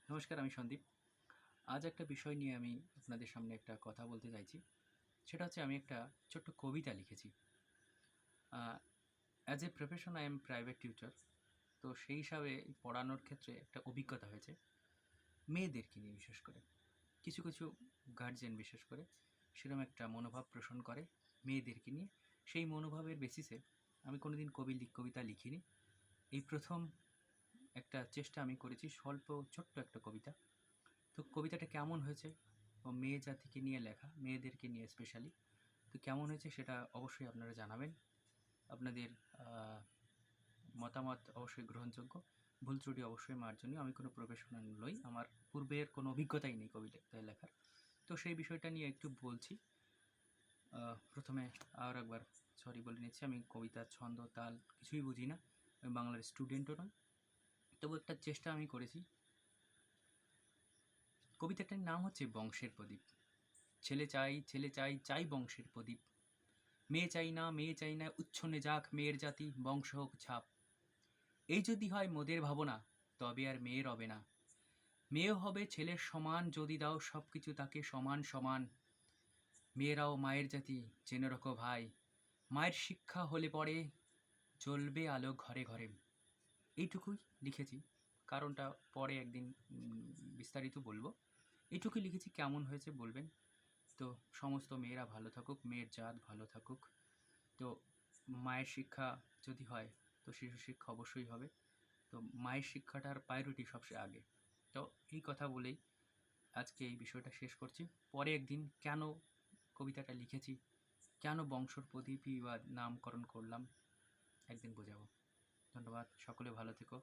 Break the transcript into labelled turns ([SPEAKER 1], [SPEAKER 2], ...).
[SPEAKER 1] নমস্কার, আমি সন্দীপ। আজ একটা বিষয় নিয়ে আমি আপনাদের সামনে একটা কথা বলতে চাইছি। সেটা হচ্ছে আমি একটা ছোট্ট কবিতা লিখেছি। As a profession I am private tutor. তো সেই হিসাবে পড়ানোর ক্ষেত্রে একটা অভিজ্ঞতা হয়েছে মেয়েদেরকে নিয়ে বিশেষ করে। কিছু, কিছু গার্জিয়ান বিশেষ করে সেরকম একটা মনোভাব পোষণ করে মেয়েদেরকে নিয়ে। সেই মনোভাবের বেসিসে আমি কোনোদিন কবিতা লিখিনি। এই প্রথম একটা চেষ্টা আমি করেছি স্বল্প ছোট্ট একটা কবিতা। তো কবিতাটা কেমন হয়েছে ও মেয়ে জাতিকে নিয়ে লেখা, মেয়েদেরকে নিয়ে স্পেশালি। তো কেমন হয়েছে সেটা অবশ্যই আপনারা জানাবেন। আপনাদের মতামত অবশ্যই গ্রহণযোগ্য। ভুল ত্রুটি অবশ্যই মার্জনীয়। আমি কোনো প্রফেশনাল নই। আমার পূর্বের কোনো অভিজ্ঞতাই নেই কবিতা লেখার। তো সেই বিষয়টা নিয়ে একটু বলছি। প্রথমে আর একবার সরি বলে নিচ্ছি, আমি কবিতার ছন্দ, তাল কিছুই বুঝি না। আমি বাংলার স্টুডেন্টও নই। তবু একটা চেষ্টা আমি করেছি। কবিতাটার নাম হচ্ছে বংশের প্রদীপ। ছেলে চাই, ছেলে চাই, চাই বংশের প্রদীপ। মেয়ে চাই না, উচ্ছনে যাক মেয়ের জাতি, বংশ হোক ছাপ। এই যদি হয় মোদের ভাবনা, তবে আর মেয়ে রবে না। মেয়েও হবে ছেলের সমান, যদি দাও সব কিছু তাকে সমান সমান। মেয়েরাও মায়ের জাতি, জেনে রাখো ভাই। মায়ের শিক্ষা হলে পরে জ্বলবে আলো ঘরে ঘরে। এইটুকুই লিখেছি। কারণটা পরে একদিন বিস্তারিত বলবো। এইটুকুই লিখেছি, কেমন হয়েছে বলবেন। তো সমস্ত মেয়েরা ভালো থাকুক, মেয়ের জাত ভালো থাকুক। তো মায়ের শিক্ষা যদি হয় তো শিশু শিক্ষা অবশ্যই হবে। তো মায়ের শিক্ষাটার প্রায়োরিটি সবচেয়ে আগে। তো এই কথা বলেই আজকে এই বিষয়টা শেষ করছি। পরে একদিন কেন কবিতাটা লিখেছি, কেন বংশর প্রদীপই বা নামকরণ করলাম, একদিন বোঝাবো। ধন্যবাদ, সকলে ভালো থেকো।